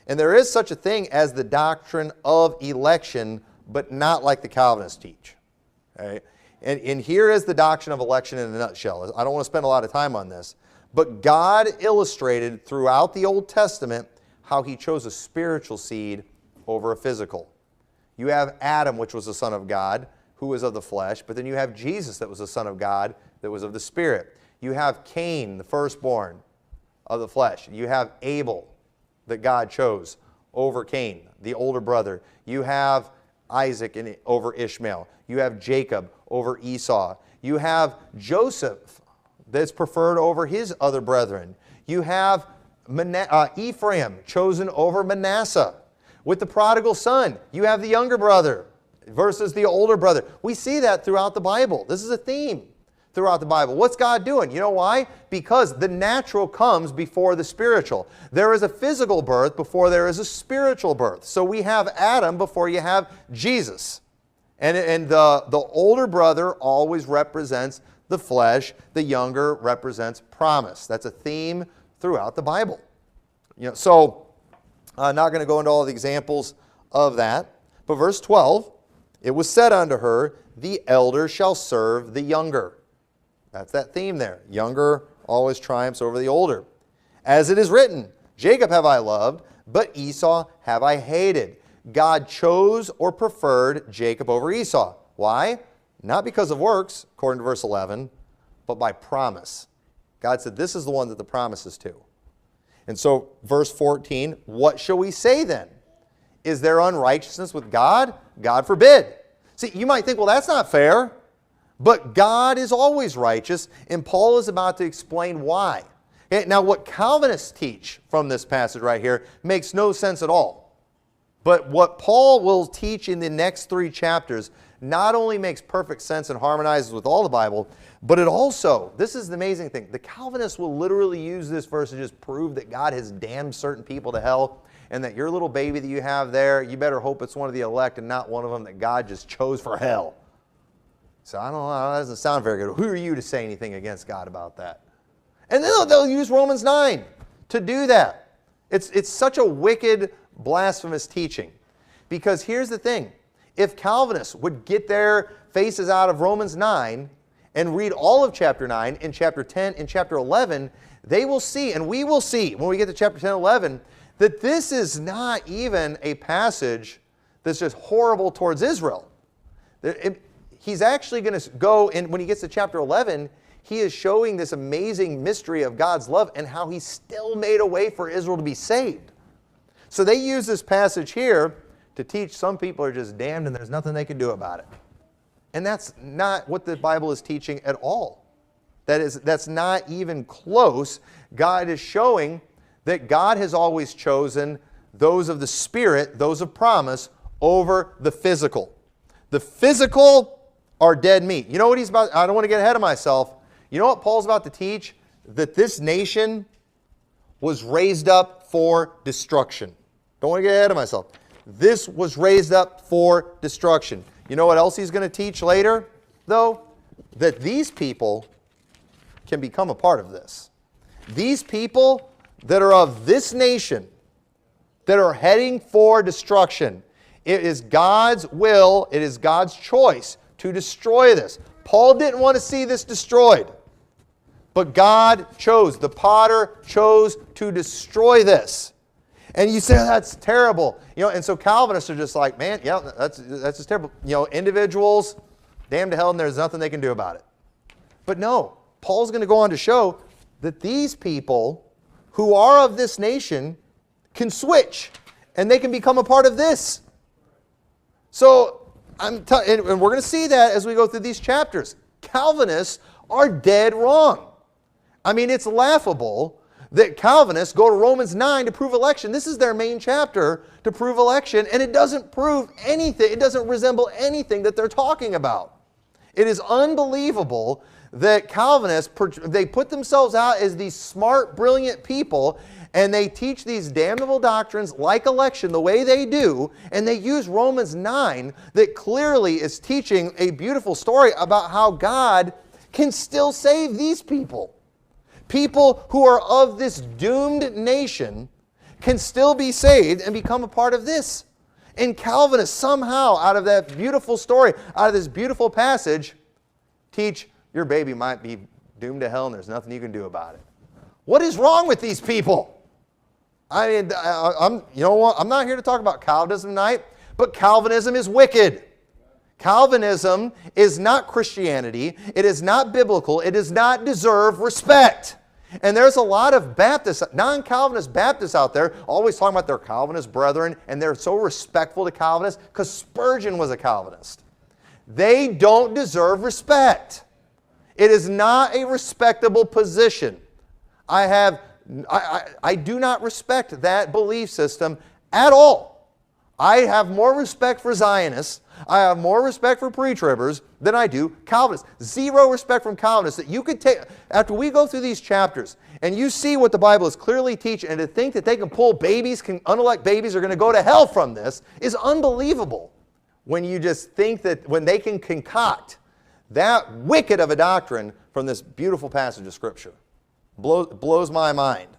And there is such a thing as the doctrine of election, but not like the Calvinists teach. Okay? And here is the doctrine of election in a nutshell. I don't want to spend a lot of time on this. But God illustrated throughout the Old Testament how He chose a spiritual seed over a physical. You have Adam, which was the Son of God, who was of the flesh. But then you have Jesus, that was the Son of God, that was of the Spirit. You have Cain, the firstborn of the flesh. You have Abel, that God chose over Cain, the older brother. You have Isaac over Ishmael. You have Jacob over Esau. You have Joseph that's preferred over his other brethren. You have Ephraim chosen over Manasseh. With the prodigal son, you have the younger brother versus the older brother. We see that throughout the Bible. This is a theme throughout the Bible. What's God doing? You know why? Because the natural comes before the spiritual. There is a physical birth before there is a spiritual birth. So we have Adam before you have Jesus. And the older brother always represents the flesh. The younger represents promise. That's a theme throughout the Bible. So I'm not going to go into all the examples of that. But verse 12, it was said unto her, the elder shall serve the younger. That's that theme there. Younger always triumphs over the older. As it is written, Jacob have I loved, but Esau have I hated. God chose or preferred Jacob over Esau. Why? Not because of works, according to verse 11, but by promise. God said, this is the one that the promise is to. And so, verse 14, what shall we say then? Is there unrighteousness with God? God forbid. See, you might think, well, that's not fair. But God is always righteous, and Paul is about to explain why. Okay, now, what Calvinists teach from this passage right here makes no sense at all. But what Paul will teach in the next 3 chapters not only makes perfect sense and harmonizes with all the Bible, but it also, this is the amazing thing, the Calvinists will literally use this verse to just prove that God has damned certain people to hell, and that your little baby that you have there, you better hope it's one of the elect and not one of them that God just chose for hell. So I don't know, that doesn't sound very good. Who are you to say anything against God about that? And then they'll use Romans 9 to do that. It's such a wicked, blasphemous teaching. Because here's the thing. If Calvinists would get their faces out of Romans 9 and read all of chapter 9 and chapter 10 and chapter 11, they will see, and we will see when we get to chapter 10 and 11, that this is not even a passage that's just horrible towards Israel. He's actually going to go, and when he gets to chapter 11, he is showing this amazing mystery of God's love and how He still made a way for Israel to be saved. So they use this passage here to teach some people are just damned and there's nothing they can do about it. And that's not what the Bible is teaching at all. That's not even close. God is showing that God has always chosen those of the Spirit, those of promise, over the physical. The physical are dead meat. You know what he's about? I don't want to get ahead of myself. You know what Paul's about to teach? That this nation was raised up for destruction. Don't want to get ahead of myself. This was raised up for destruction. You know what else he's going to teach later, though? That these people can become a part of this. These people that are of this nation, that are heading for destruction, it is God's will, it is God's choice to destroy this. Paul didn't want to see this destroyed. But God chose, the potter chose to destroy this. And you say, oh, that's terrible. And so Calvinists are just like, man, yeah, that's just terrible. Individuals, damned to hell, and there's nothing they can do about it. But no, Paul's going to go on to show that these people who are of this nation can switch, and they can become a part of this. So, and we're going to see that as we go through these chapters. Calvinists are dead wrong. I mean, it's laughable that Calvinists go to Romans 9 to prove election. This is their main chapter to prove election, and it doesn't prove anything. It doesn't resemble anything that they're talking about. It is unbelievable that Calvinists, they put themselves out as these smart, brilliant people, and they teach these damnable doctrines like election the way they do, and they use Romans 9 that clearly is teaching a beautiful story about how God can still save these people. People who are of this doomed nation can still be saved and become a part of this. And Calvinists somehow, out of that beautiful story, out of this beautiful passage, teach your baby might be doomed to hell and there's nothing you can do about it. What is wrong with these people? I mean, you know what? I'm not here to talk about Calvinism tonight, but Calvinism is wicked. Calvinism is not Christianity. It is not biblical. It does not deserve respect. And there's a lot of Baptists, non-Calvinist Baptists out there always talking about their Calvinist brethren, and they're so respectful to Calvinists because Spurgeon was a Calvinist. They don't deserve respect. It is not a respectable position. I do not respect that belief system at all. I have more respect for Zionists, I have more respect for pre-tribbers than I do Calvinists. Zero respect from Calvinists that you could take, after we go through these chapters, and you see what the Bible is clearly teaching, and to think that they can pull babies, unelect babies are going to go to hell from this is unbelievable. When you just think that, when they can concoct that wicked of a doctrine from this beautiful passage of Scripture. Blows my mind.